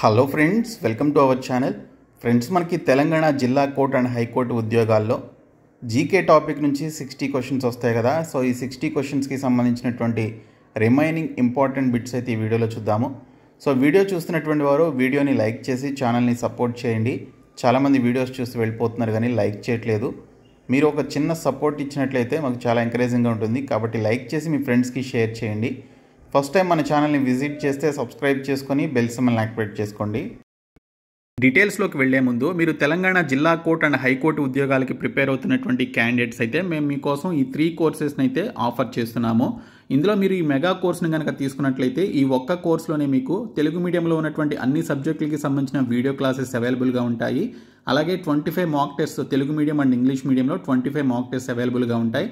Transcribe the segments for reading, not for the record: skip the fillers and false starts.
Hello friends, welcome to our channel. Friends, మనకి తెలంగాణ జిల్లా court and high court ఉద్యోగాల్లో GK topic నుంచి 60 క్వశ్చన్స్ వస్తాయి కదా. సో ఈ 60 క్వశ్చన్స్కి సంబంధించినటువంటి రిమైనింగ్ ఇంపార్టెంట్ బిట్స్ అయితే ఈ వీడియోలో చూద్దాము. సో వీడియో చూస్తున్నటువంటి వారు వీడియోని లైక్ చేసి ఛానల్ని సపోర్ట్ చేయండి. చాలామంది వీడియోస్ చూసి వెళ్ళిపోతున్నారు కానీ లైక్ చేయట్లేదు. మీరు ఒక చిన్న సపోర్ట్ ఇచ్చినట్లయితే మాకు చాలా ఎంకరేజింగ్గా ఉంటుంది. కాబట్టి లైక్ చేసి మీ ఫ్రెండ్స్కి షేర్ చేయండి. ఫస్ట్ టైం మన ఛానల్ని విజిట్ చేస్తే సబ్స్క్రైబ్ చేసుకొని బెల్ సింబల్ని యాక్టివేట్ చేసుకోండి. డీటెయిల్స్లోకి వెళ్లే ముందు మీరు తెలంగాణ జిల్లా కోర్టు అండ్ హైకోర్టు ఉద్యోగాలకి ప్రిపేర్ అవుతున్నటువంటి క్యాండిడేట్స్ అయితే మేము మీకోసం ఈ 3 కోర్సెస్ని అయితే ఆఫర్ చేస్తున్నాము. ఇందులో మీరు ఈ మెగా కోర్స్ని కనుక తీసుకున్నట్లయితే ఈ ఒక్క కోర్సులోనే మీకు తెలుగు మీడియంలో ఉన్నటువంటి అన్ని సబ్జెక్టులకి సంబంధించిన వీడియో క్లాసెస్ అవైలబుల్గా ఉంటాయి. అలాగే 25 mock test Telugu medium and English మీడియంలో 25 మాక్ టెస్ట్ అవైలబుల్గా ఉంటాయి.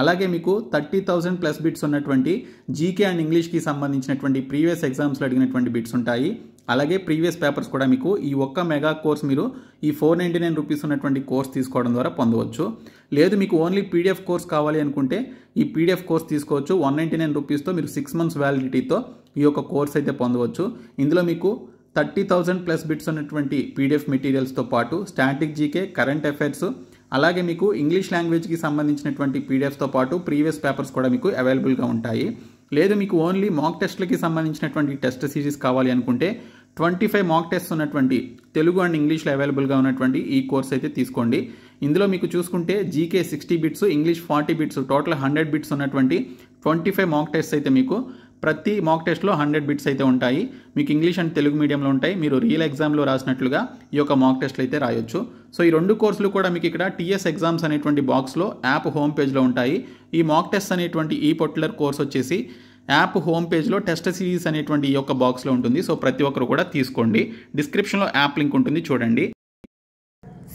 అలాగే మీకు 30,000 ప్లస్ బిట్స్ ఉన్నటువంటి జీకే అండ్ ఇంగ్లీష్కి సంబంధించినటువంటి ప్రీవియస్ ఎగ్జామ్స్లో అడిగినటువంటి బిట్స్ ఉంటాయి. అలాగే ప్రీవియస్ పేపర్స్ కూడా మీకు ఈ ఒక్క మెగా కోర్స్ మీరు ఈ 499 రూపీస్ ఉన్నటువంటి కోర్స్ తీసుకోవడం ద్వారా పొందవచ్చు. లేదు మీకు ఓన్లీ పీడిఎఫ్ కోర్స్ కావాలి అనుకుంటే ఈ పీడిఎఫ్ కోర్స్ తీసుకోవచ్చు. 199 రూపీస్తో మీరు 6 months వ్యాలిడిటీతో ఈ యొక్క కోర్స్ అయితే పొందవచ్చు. ఇందులో మీకు 30,000 ప్లస్ బిట్స్ ఉన్నటువంటి పీడిఎఫ్ మెటీరియల్స్తో పాటు స్టాటిక్ జీకే, కరెంట్ అఫైర్స్, అలాగే మీకు ఇంగ్లీష్ లాంగ్వేజ్కి సంబంధించినటువంటి పీడిఎఫ్స్తో పాటు ప్రీవియస్ పేపర్స్ కూడా మీకు అవైలబుల్గా ఉంటాయి. లేదు మీకు ఓన్లీ మాక్ టెస్ట్లకి సంబంధించినటువంటి టెస్ట్ సిరీస్ కావాలి అనుకుంటే 25 మాక్ టెస్ట్ ఉన్నటువంటి తెలుగు అండ్ ఇంగ్లీష్లో అవైలబుల్గా ఉన్నటువంటి ఈ కోర్స్ అయితే తీసుకోండి. ఇందులో మీకు చూసుకుంటే GK 60 bits, English 40 bits, total 100 bits ఉన్నటువంటి 25 మాక్ టెస్ట్ అయితే మీకు ప్రతి మాక్ టెస్ట్లో 100 బిట్స్ అయితే ఉంటాయి. మీకు ఇంగ్లీష్ అండ్ తెలుగు మీడియంలో ఉంటాయి. మీరు రియల్ ఎగ్జామ్లో రాసినట్లుగా ఈ యొక్క మాక్ టెస్ట్లు అయితే రాయొచ్చు. సో ఈ 2 కోర్సులు కూడా మీకు ఇక్కడ టీఎస్ ఎగ్జామ్స్ అనేటువంటి బాక్స్లో యాప్ హోమ్ పేజ్లో ఉంటాయి. ఈ మాక్ టెస్ట్ అనేటువంటి ఈ పర్టికులర్ కోర్స్ వచ్చేసి యాప్ హోమ్ పేజ్లో టెస్ట్ సిరీస్ అనేటువంటి ఈ యొక్క బాక్స్లో ఉంటుంది. సో ప్రతి ఒక్కరు కూడా తీసుకోండి. డిస్క్రిప్షన్లో యాప్ లింక్ ఉంటుంది, చూడండి.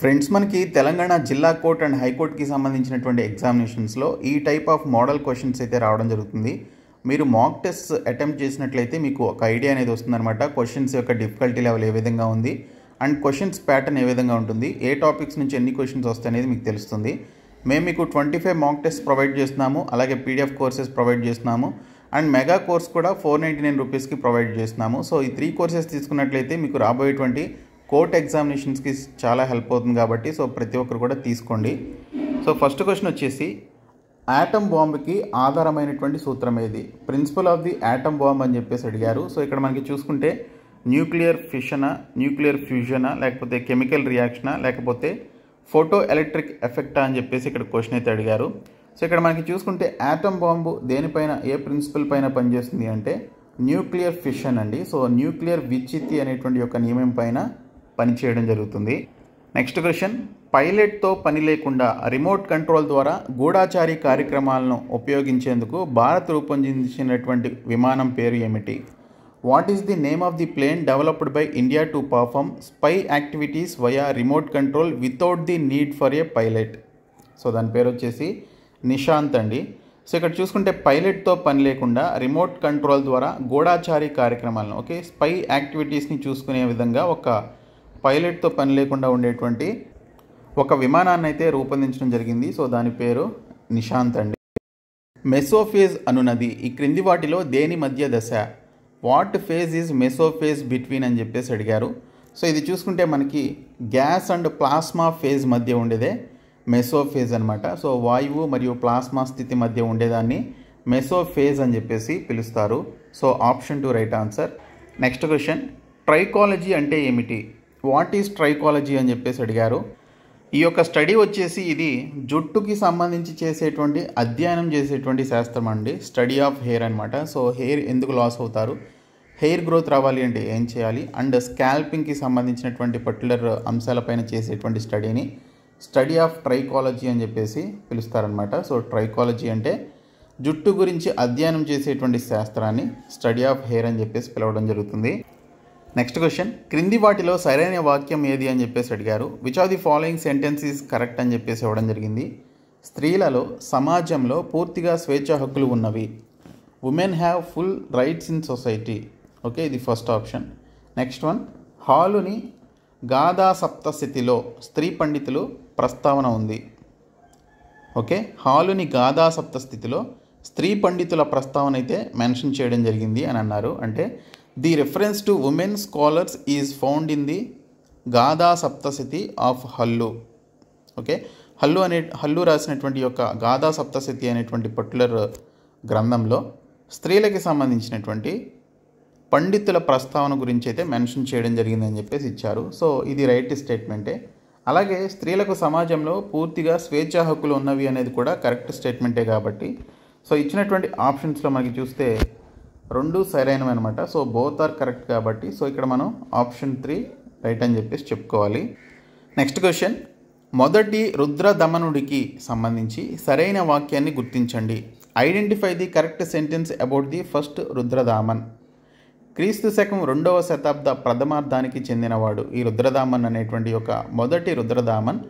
ఫ్రెండ్స్, మనకి తెలంగాణ జిల్లా కోర్టు అండ్ హైకోర్టుకి సంబంధించినటువంటి ఎగ్జామినేషన్స్లో ఈ టైప్ ఆఫ్ మోడల్ క్వశ్చన్స్ అయితే రావడం జరుగుతుంది. మీరు మాక్ టెస్ట్ అటెంప్ట్ చేసినట్లయితే మీకు ఒక ఐడియా అనేది వస్తుందన్నమాట. క్వశ్చన్స్ యొక్క డిఫికల్టీ లెవెల్ ఏ విధంగా ఉంది అండ్ క్వశ్చన్స్ ప్యాటర్న్ ఏ విధంగా ఉంటుంది, ఏ టాపిక్స్ నుంచి ఎన్ని క్వశ్చన్స్ వస్తాయి అనేది మీకు తెలుస్తుంది. మేము మీకు 25 మాక్ టెస్ట్ ప్రొవైడ్ చేస్తున్నాము. అలాగే పీడిఎఫ్ కోర్సెస్ ప్రొవైడ్ చేస్తున్నాము అండ్ మెగా కోర్స్ కూడా 499 రూపీస్కి ప్రొవైడ్ చేస్తున్నాము. సో ఈ 3 కోర్సెస్ తీసుకున్నట్లయితే మీకు రాబోయేటువంటి కోర్ట్ ఎగ్జామినేషన్స్కి చాలా హెల్ప్ అవుతుంది కాబట్టి సో ప్రతి ఒక్కరు కూడా తీసుకోండి. సో ఫస్ట్ క్వశ్చన్ వచ్చేసి, ఆటమ్ బాంబుకి ఆధారమైనటువంటి సూత్రం ఏది? Principle of the atom bomb అని చెప్పేసి అడిగారు. సో ఇక్కడ మనకి చూసుకుంటే న్యూక్లియర్ ఫిషనా, న్యూక్లియర్ ఫ్యూజనా, లేకపోతే కెమికల్ రియాక్షనా, లేకపోతే ఫోటో ఎలక్ట్రిక్ ఎఫెక్టా అని చెప్పేసి ఇక్కడ క్వశ్చన్ అయితే అడిగారు. సో ఇక్కడ మనకి చూసుకుంటే ఆటమ్ బాంబు దేనిపైన, ఏ ప్రిన్సిపల్ పైన పనిచేస్తుంది అంటే న్యూక్లియర్ ఫిషన్ అండి. సో న్యూక్లియర్ విచ్చిత్తి అనేటువంటి యొక్క నియమం పైన పనిచేయడం జరుగుతుంది. నెక్స్ట్ క్వశ్చన్, పైలట్తో పని లేకుండా రిమోట్ కంట్రోల్ ద్వారా గూఢాచారి కార్యక్రమాలను ఉపయోగించేందుకు భారత్ రూపొందించినటువంటి విమానం పేరు ఏమిటి? What is the name of the plane developed by India to perform spy activities via remote control without the need for a pilot? So దాని పేరు వచ్చేసి నిశాంత్ అండి. సో ఇక్కడ చూసుకుంటే పైలట్తో పని లేకుండా రిమోట్ కంట్రోల్ ద్వారా గూఢాచారి కార్యక్రమాలను, స్పై యాక్టివిటీస్ని చూసుకునే విధంగా ఒక పైలట్తో పని లేకుండా ఉండేటువంటి ఒక విమానాన్ని అయితే రూపొందించడం జరిగింది. సో దాని పేరు నిశాంత్ అండి. మెసోఫేజ్ అనున్నది ఈ క్రింది వాటిలో దేని మధ్య దశ? వాట్ ఫేజ్ ఈజ్ మెసోఫేజ్ బిట్వీన్ అని చెప్పేసి అడిగారు. సో ఇది చూసుకుంటే మనకి గ్యాస్ అండ్ ప్లాస్మా ఫేజ్ మధ్య ఉండేదే మెసోఫేజ్ అనమాట. సో వాయువు మరియు ప్లాస్మా స్థితి మధ్య ఉండేదాన్ని మెసోఫేజ్ అని చెప్పేసి పిలుస్తారు. So option 2 right answer. Next question, trichology అంటే ఏమిటి? వాట్ ఈజ్ ట్రైకాలజీ అని చెప్పేసి అడిగారు. ఈ యొక్క స్టడీ వచ్చేసి ఇది జుట్టుకి సంబంధించి చేసేటువంటి అధ్యయనం చేసేటువంటి శాస్త్రం అండి. స్టడీ ఆఫ్ హెయిర్ అనమాట. సో హెయిర్ ఎందుకు లాస్ అవుతారు, హెయిర్ గ్రోత్ రావాలి అంటే ఏం చేయాలి, అండ్ స్కాల్పింగ్కి సంబంధించినటువంటి పర్టికులర్ అంశాలపైన చేసేటువంటి స్టడీని స్టడీ ఆఫ్ ట్రైకాలజీ అని చెప్పేసి పిలుస్తారనమాట. సో ట్రైకాలజీ అంటే జుట్టు గురించి అధ్యయనం చేసేటువంటి శాస్త్రాన్ని స్టడీ ఆఫ్ హెయిర్ అని చెప్పేసి పిలవడం జరుగుతుంది. నెక్స్ట్ క్వశ్చన్, క్రింది వాటిలో సరైన వాక్యం ఏది అని చెప్పేసి అడిగారు. Which of the following sentence is correct అని చెప్పేసి ఇవ్వడం జరిగింది. స్త్రీలలో సమాజంలో పూర్తిగా స్వేచ్ఛ హక్కులు ఉన్నవి. Women have full rights in society. ఇది first option. Next one, హాలుని Gatha సప్తశతిలో స్త్రీ పండితులు ప్రస్తావన ఉంది. హాలుని గాథా సప్తస్థితిలో స్త్రీ పండితుల ప్రస్తావన అయితే మెన్షన్ చేయడం జరిగింది అని అన్నారు. అంటే the reference to women scholars is found in the Gatha Saptashati of Hala. Okay, Hala రాసినటువంటి యొక్క గాథా సప్తశతి అనేటువంటి పర్టికులర్ గ్రంథంలో స్త్రీలకి సంబంధించినటువంటి పండితుల ప్రస్తావన గురించి అయితే మెన్షన్ చేయడం జరిగిందని చెప్పేసి ఇచ్చారు. సో ఇది రైట్ స్టేట్మెంటే. అలాగే స్త్రీలకు సమాజంలో పూర్తిగా స్వేచ్ఛా హక్కులు ఉన్నవి అనేది కూడా కరెక్ట్ స్టేట్మెంటే కాబట్టి సో ఇచ్చినటువంటి ఆప్షన్స్లో మనకి చూస్తే రెండు సరైనవి అనమాట. సో బోత్ ఆర్ కరెక్ట్ కాబట్టి సో ఇక్కడ మనం ఆప్షన్ 3 రైట్ అని చెప్పేసి చెప్పుకోవాలి. నెక్స్ట్ క్వశ్చన్, మొదటి రుద్రదమనుడికి సంబంధించి సరైన వాక్యాన్ని గుర్తించండి. Identify the correct sentence about the first Rudradaman. క్రీస్తు శకం 2వ శతాబ్ద ప్రథమార్థానికి చెందినవాడు. ఈ రుద్రదామన్ అనేటువంటి ఒక మొదటి రుద్రదామన్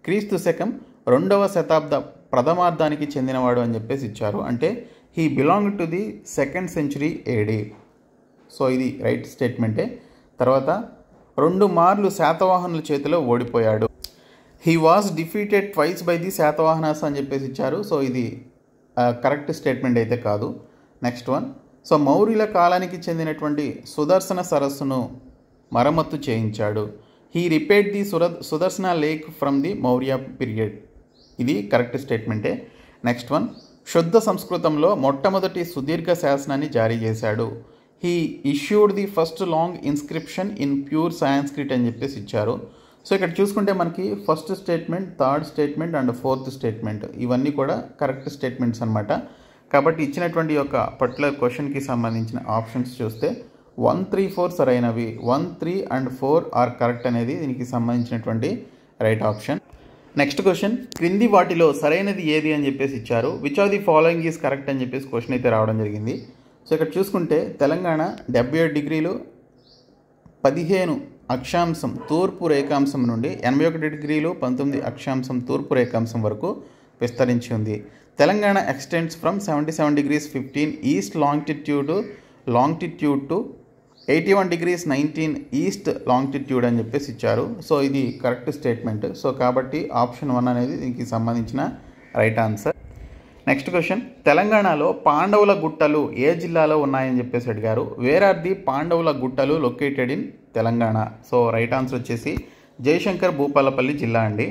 క్రీస్తు శకం 2వ శతాబ్ద ప్రథమార్థానికి చెందినవాడు అని చెప్పేసి ఇచ్చారు. అంటే he belong to the 2nd century AD. So ఇది రైట్ స్టేట్మెంటే. తర్వాత 2 మార్లు శాతవాహనుల చేతిలో ఓడిపోయాడు. He was defeated twice by the Satavahanas అని చెప్పేసి ఇచ్చారు. సో ఇది కరెక్ట్ స్టేట్మెంట్ అయితే కాదు. నెక్స్ట్ వన్, సో మౌర్యుల కాలానికి చెందినటువంటి సుదర్శన సరస్సును మరమ్మత్తు చేయించాడు. He repaired the Sudarshana lake from the Maurya period. ఇది కరెక్ట్ స్టేట్మెంటే. నెక్స్ట్ వన్, శుద్ధ సంస్కృతంలో మొట్టమొదటి సుదీర్ఘ శాసనాన్ని జారీ చేశాడు. He issued the first long inscription in pure Sanskrit అని చెప్పేసి ఇచ్చారు. సో ఇక్కడ చూసుకుంటే మనకి first statement, third statement and fourth statement ఇవన్నీ కూడా కరెక్ట్ స్టేట్మెంట్స్ అనమాట. కాబట్టి ఇచ్చినటువంటి యొక్క పర్టికులర్ క్వశ్చన్కి సంబంధించిన ఆప్షన్స్ చూస్తే 1, 3, 4 సరైనవి. 1, 3 and 4 ఆర్ కరెక్ట్ అనేది దీనికి సంబంధించినటువంటి రైట్ ఆప్షన్. నెక్స్ట్ క్వశ్చన్, క్రింది వాటిలో సరైనది ఏది అని చెప్పేసి ఇచ్చారు. Which of the following is correct అని చెప్పేసి క్వశ్చన్ అయితే రావడం జరిగింది. సో ఇక్కడ చూసుకుంటే తెలంగాణ 77 డిగ్రీలు 15 అక్షాంశం తూర్పు రేఖాంశం నుండి 81 డిగ్రీలు 19 అక్షాంశం తూర్పు రేఖాంశం వరకు విస్తరించి ఉంది. Telangana extends from 77 degrees 15 east longitude to 81 degrees 19 east longitude అని చెప్పేసి ఇచ్చారు. సో ఇది కరెక్ట్ స్టేట్మెంట్. సో కాబట్టి ఆప్షన్ 1 అనేది దీనికి సంబంధించిన రైట్ ఆన్సర్. నెక్స్ట్ క్వశ్చన్, తెలంగాణలో పాండవుల గుట్టలు ఏ జిల్లాలో ఉన్నాయని చెప్పేసి అడిగారు. వేర్ ఆర్ ది పాండవుల గుట్టలు located in Telangana. So right answer వచ్చేసి జయశంకర్ భూపాలపల్లి జిల్లా అండి.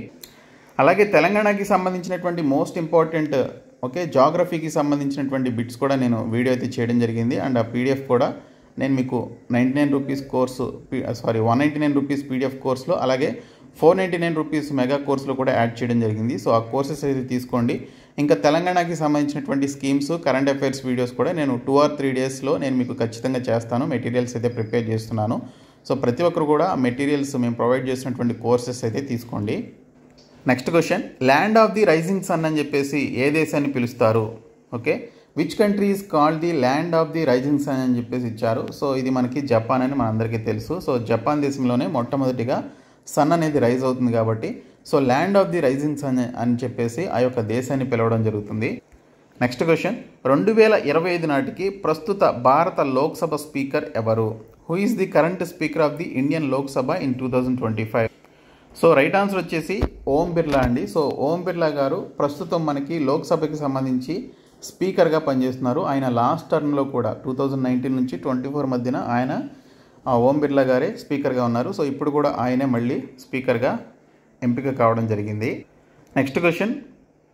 అలాగే తెలంగాణకి సంబంధించినటువంటి మోస్ట్ ఇంపార్టెంట్ జాగ్రఫీకి సంబంధించినటువంటి బిట్స్ కూడా నేను వీడియో అయితే చేయడం జరిగింది. అండ్ ఆ పీడిఎఫ్ కూడా నేను మీకు 99 రూపీస్ కోర్సు 199 రూపీస్ పీడిఎఫ్ కోర్సులో అలాగే 499 రూపీస్ మెగా కోర్సులో కూడా యాడ్ చేయడం జరిగింది. సో ఆ కోర్సెస్ అయితే తీసుకోండి. ఇంకా తెలంగాణకి సంబంధించినటువంటి స్కీమ్స్, కరెంట్ అఫైర్స్ వీడియోస్ కూడా నేను 2 or 3 డేస్లో నేను మీకు ఖచ్చితంగా చేస్తాను. మెటీరియల్స్ అయితే ప్రిపేర్ చేస్తున్నాను. సో ప్రతి ఒక్కరు కూడా ఆ మెటీరియల్స్ మేము ప్రొవైడ్ చేసినటువంటి కోర్సెస్ అయితే తీసుకోండి. Next question, land of the rising sun అని చెప్పేసి ఏ దేశాన్ని పిలుస్తారు. Okay, which country is called the land of the rising sun అని చెప్పేసి ఇచ్చారు. సో ఇది మనకి జపాన్ అని మనందరికీ తెలుసు. సో జపాన్ దేశంలోనే మొట్టమొదటిగా సన్ అనేది రైజ్ అవుతుంది కాబట్టి so land of the rising sun అని చెప్పేసి ఆ యొక్క దేశాన్ని పిలవడం జరుగుతుంది. నెక్స్ట్ క్వశ్చన్, 2025 నాటికి ప్రస్తుత భారత లోక్సభ స్పీకర్ ఎవరు. Who is the current speaker of the Indian Lok Sabha in 2025. So right answer వచ్చేసి ఓం బిర్లా అండి. సో ఓం బిర్లా గారు ప్రస్తుతం మనకి లోక్సభకి సంబంధించి స్పీకర్గా పనిచేస్తున్నారు. ఆయన లాస్ట్ టర్మ్లో కూడా 2019 నుంచి 24 మధ్యన ఆయన ఓం బిర్లా గారే స్పీకర్గా ఉన్నారు. సో ఇప్పుడు కూడా ఆయనే మళ్ళీ స్పీకర్గా ఎంపిక కావడం జరిగింది. నెక్స్ట్ క్వశ్చన్,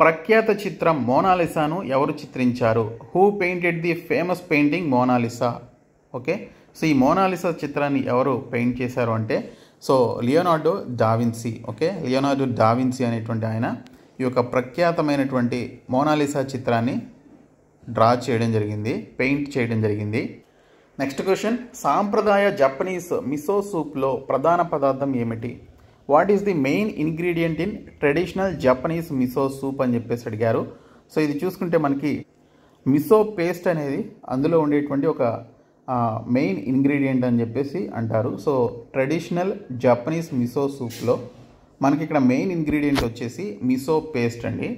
ప్రఖ్యాత చిత్రం మోనాలిసాను ఎవరు చిత్రించారు. Who painted the famous painting Mona Lisa. Okay, so ఈ మోనాలిసా చిత్రాన్ని ఎవరు పెయింట్ చేశారు అంటే so Leonardo da Vinci. Okay, Leonardo da Vinci అనేటువంటి ఆయన ఈ యొక్క ప్రఖ్యాతమైనటువంటి మోనాలిసా చిత్రాన్ని డ్రా చేయడం జరిగింది, పెయింట్ చేయడం జరిగింది. నెక్స్ట్ క్వశ్చన్, సాంప్రదాయ జపనీస్ మిసో సూప్లో ప్రధాన పదార్థం ఏమిటి. What is the main ingredient in traditional Japanese miso soup అని చెప్పేసి అడిగారు. సో ఇది చూసుకుంటే మనకి మిసో పేస్ట్ అనేది అందులో ఉండేటువంటి ఒక మెయిన్ ఇంగ్రీడియంట్ అని చెప్పేసి అంటారు. సో ట్రెడిషనల్ జపనీస్ మిసో సూప్లో మనకి ఇక్కడ మెయిన్ ఇంగ్రీడియంట్ వచ్చేసి మిసో పేస్ట్ అండి.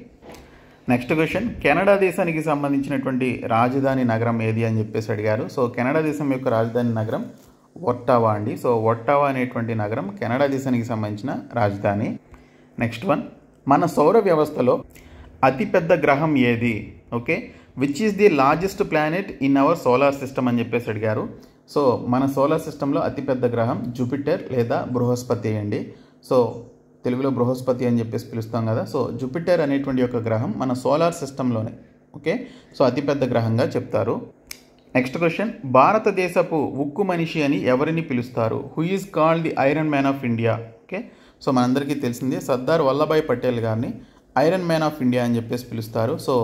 నెక్స్ట్ క్వశ్చన్, కెనడా దేశానికి సంబంధించినటువంటి రాజధాని నగరం ఏది అని చెప్పేసి అడిగారు. సో కెనడా దేశం యొక్క రాజధాని నగరం ఒట్టావా అండి. సో ఒట్టావా అనేటువంటి నగరం కెనడా దేశానికి సంబంధించిన రాజధాని. నెక్స్ట్ వన్, మన సౌర వ్యవస్థలో అతిపెద్ద గ్రహం ఏది. Okay, which is the largest planet in our solar system అని చెప్పేసి అడిగారు. సో మన సోలార్ సిస్టంలో అతిపెద్ద గ్రహం జూపిటర్ లేదా బృహస్పతి అండి. సో తెలుగులో బృహస్పతి అని చెప్పేసి పిలుస్తాం కదా. సో జూపిటర్ అనేటువంటి ఒక గ్రహం మన సోలార్ సిస్టంలోనే ఓకే. సో అతిపెద్ద గ్రహంగా చెప్తారు. నెక్స్ట్ క్వశ్చన్, భారతదేశపు ఉక్కు మనిషి అని ఎవరిని పిలుస్తారు? Who is called the iron man of India? Okay. So మనందరికీ తెలిసిందే సర్దార్ వల్లభాయ్ పటేల్ గారిని ఐరన్ మ్యాన్ ఆఫ్ ఇండియా అని చెప్పేసి పిలుస్తారు. సో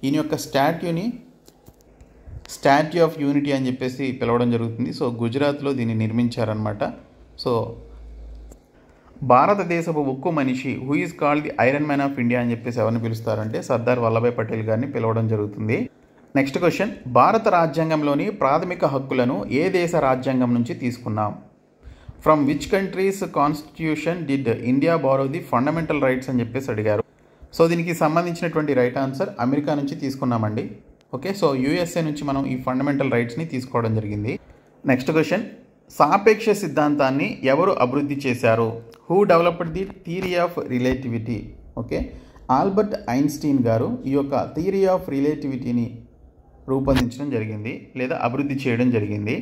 ఈయన యొక్క స్టాట్యూ ఆఫ్ యూనిటీ అని చెప్పేసి పిలవడం జరుగుతుంది. సో గుజరాత్లో దీన్ని నిర్మించారనమాట. సో భారతదేశపు ఉక్కు మనిషి who is called the iron man of India అని చెప్పేసి ఎవరిని పిలుస్తారంటే సర్దార్ వల్లభాయ్ పటేల్ గారిని పిలవడం జరుగుతుంది. నెక్స్ట్ క్వశ్చన్, భారత రాజ్యాంగంలోని ప్రాథమిక హక్కులను ఏ దేశ రాజ్యాంగం నుంచి తీసుకున్నాం? From which country's constitution did India borrow the fundamental rights అని చెప్పేసి అడిగారు. సో దీనికి సంబంధించినటువంటి రైట్ ఆన్సర్ అమెరికా నుంచి తీసుకున్నామండి. ఓకే. సో యూఎస్ఏ నుంచి మనం ఈ ఫండమెంటల్ రైట్స్ని తీసుకోవడం జరిగింది. నెక్స్ట్ క్వశ్చన్, సాపేక్ష సిద్ధాంతాన్ని ఎవరు అభివృద్ధి చేశారు? Who developed the theory of relativity? Okay. Albert Einstein గారు ఈ యొక్క థియరీ ఆఫ్ రిలేటివిటీని రూపొందించడం జరిగింది లేదా అభివృద్ధి చేయడం జరిగింది.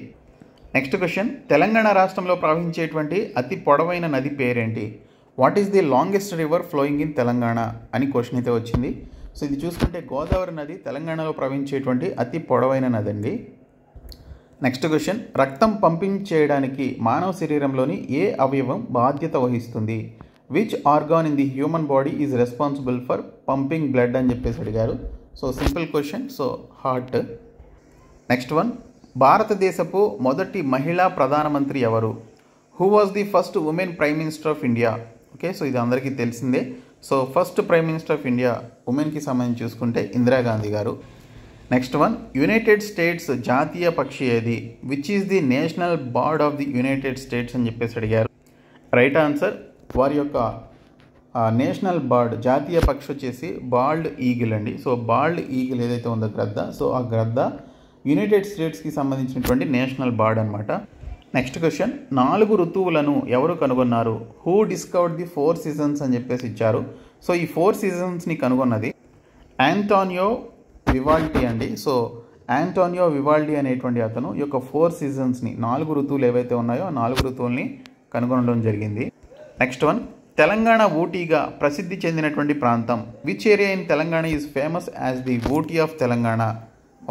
నెక్స్ట్ క్వశ్చన్, తెలంగాణ రాష్ట్రంలో ప్రవహించేటువంటి అతి పొడవైన నది పేరేంటి? What is the longest river flowing in Telangana అని క్వశ్చన్ అయితే వచ్చింది. సో ఇది చూసుకుంటే గోదావరి నది తెలంగాణలో ప్రవహించేటువంటి అతి పొడవైన నది అండి. నెక్స్ట్ క్వశ్చన్, రక్తం పంపింగ్ చేయడానికి మానవ శరీరంలోని ఏ అవయవం బాధ్యత వహిస్తుంది? Which organ in the human body is responsible for pumping blood అని చెప్పేసి అడిగారు. So simple question. So heart. Next one, భారతదేశపు మొదటి మహిళా ప్రధానమంత్రి ఎవరు? Who was the first women prime minister of India? Okay. So ఇది అందరికీ తెలిసిందే. So first prime minister of India ఉమెన్కి సంబంధించి చూసుకుంటే ఇందిరాగాంధీ గారు. నెక్స్ట్ వన్, యునైటెడ్ స్టేట్స్ జాతీయ పక్షి ఏది? Which is the national bird of the United states అని చెప్పేసి అడిగారు. రైట్ ఆన్సర్, వారి యొక్క నేషనల్ బర్డ్ జాతీయ పక్షి వచ్చేసి బాల్డ్ ఈగిల్ అండి. సో బాల్డ్ ఈగిల్ ఏదైతే ఉందో గ్రద్ద, సో ఆ గ్రద్ద యునైటెడ్ స్టేట్స్కి సంబంధించినటువంటి నేషనల్ బర్డ్ అనమాట. నెక్స్ట్ క్వశ్చన్, 4 ఋతువులను ఎవరు కనుగొన్నారు? హూ డిస్కవర్డ్ ది 4 సీజన్స్ అని చెప్పేసి ఇచ్చారు. సో ఈ 4 సీజన్స్ని కనుగొన్నది ఆంటోనియో వివాల్డి అండి. సో ఆంటోనియో వివాల్డి అనేటువంటి అతను ఈ యొక్క 4 సీజన్స్ని 4 ఋతువులు ఏవైతే ఉన్నాయో ఆ 4 ఋతువుల్ని కనుగొనడం జరిగింది. నెక్స్ట్ వన్, తెలంగాణ ఊటీగా ప్రసిద్ధి చెందినటువంటి ప్రాంతం? Which area in Telangana is famous as the Ooty of Telangana?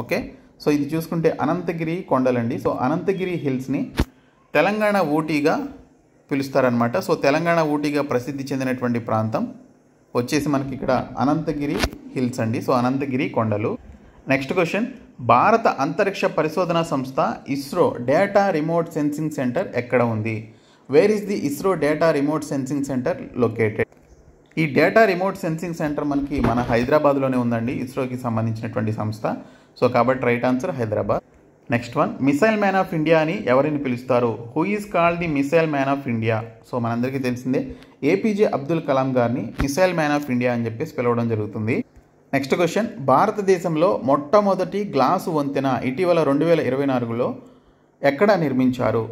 Okay. So ఇది చూసుకుంటే అనంతగిరి కొండలండి. సో అనంతగిరి హిల్స్ని తెలంగాణ ఊటీగా పిలుస్తారనమాట. సో తెలంగాణ ఊటీగా ప్రసిద్ధి చెందినటువంటి ప్రాంతం వచ్చేసి మనకి ఇక్కడ అనంతగిరి హిల్స్ అండి. సో అనంతగిరి కొండలు. నెక్స్ట్ క్వశ్చన్, భారత అంతరిక్ష పరిశోధన సంస్థ ISRO data remote sensing centre ఎక్కడ ఉంది? Where is the ISRO data remote sensing centre located? ఈ డేటా రిమోట్ సెన్సింగ్ సెంటర్ మనకి మన హైదరాబాద్లోనే ఉందండి, ఇస్రోకి సంబంధించినటువంటి సంస్థ. సో కాబట్టి right answer Hyderabad. Next one, missile man of India అని ఎవరిని పిలుస్తారు? Who is called the missile man of India? So మనందరికీ తెలిసిందే ఏపీజే అబ్దుల్ కలాం గారిని మిసైల్ మ్యాన్ ఆఫ్ ఇండియా అని చెప్పేసి పిలవడం జరుగుతుంది. నెక్స్ట్ క్వశ్చన్, భారతదేశంలో మొట్టమొదటి గ్లాసు వంతెన ఇటీవల 2024లో ఎక్కడ నిర్మించారు?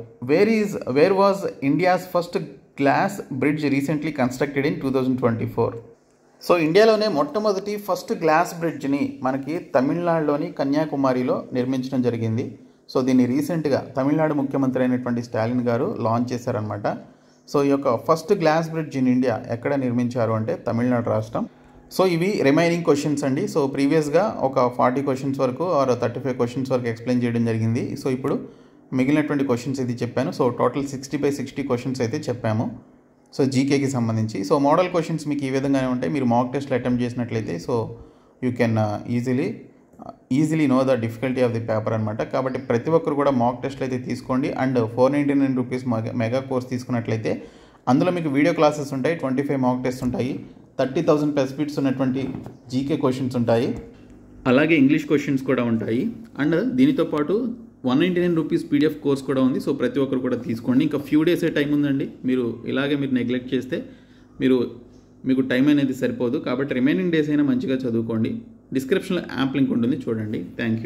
Where was India's first glass bridge recently constructed in 2024? So ఇండియాలోనే మొట్టమొదటి ఫస్ట్ గ్లాస్ బ్రిడ్జ్ని మనకి తమిళనాడులోని కన్యాకుమారిలో నిర్మించడం జరిగింది. సో దీన్ని రీసెంట్గా తమిళనాడు ముఖ్యమంత్రి అయినటువంటి స్టాలిన్ గారు లాంచ్ చేశారనమాట. సో ఈ యొక్క first glass bridge in India ఎక్కడ నిర్మించారు అంటే తమిళనాడు రాష్ట్రం. సో ఇవి రిమైనింగ్ క్వశ్చన్స్ అండి. సో ప్రీవియస్గా ఒక 40 క్వశ్చన్స్ వరకు ఆర్ 35 క్వశ్చన్స్ వరకు ఎక్స్ప్లెయిన్ చేయడం జరిగింది. సో ఇప్పుడు మిగిలినటువంటి క్వశ్చన్స్ అయితే చెప్పాను. సో టోటల్ 60/60 క్వశ్చన్స్ అయితే చెప్పాము. సో జీకేకి సంబంధించి. సో మోడల్ క్వశ్చన్స్ మీకు ఈ విధంగానే ఉంటాయి. మీరు మాక్ టెస్ట్లు అటెంప్ట్ చేసినట్లయితే so you can easily know the difficulty of the paper అనమాట. కాబట్టి ప్రతి ఒక్కరు కూడా మాక్ టెస్ట్లు అయితే తీసుకోండి. అండ్ 499 రూపీస్ మెగా కోర్స్ తీసుకున్నట్లయితే అందులో మీకు వీడియో క్లాసెస్ ఉంటాయి, 25 మాక్ టెస్ట్ ఉంటాయి, 30,000 ప్లస్ బిట్స్ ఉన్నటువంటి జీకే క్వశ్చన్స్ ఉంటాయి, అలాగే ఇంగ్లీష్ క్వశ్చన్స్ కూడా ఉంటాయి. అండ్ దీనితో పాటు 199 రూపీస్ పీడిఎఫ్ కోర్స్ కూడా ఉంది. సో ప్రతి ఒక్కరు కూడా తీసుకోండి. ఇంకా ఫ్యూ డేసే టైం ఉందండి. మీరు నెగ్లెక్ట్ చేస్తే మీకు టైం అనేది సరిపోదు. కాబట్టి రిమైనింగ్ డేస్ అయినా మంచిగా చదువుకోండి. డిస్క్రిప్షన్లో యాప్ లింక్ ఉంటుంది, చూడండి. Thank you.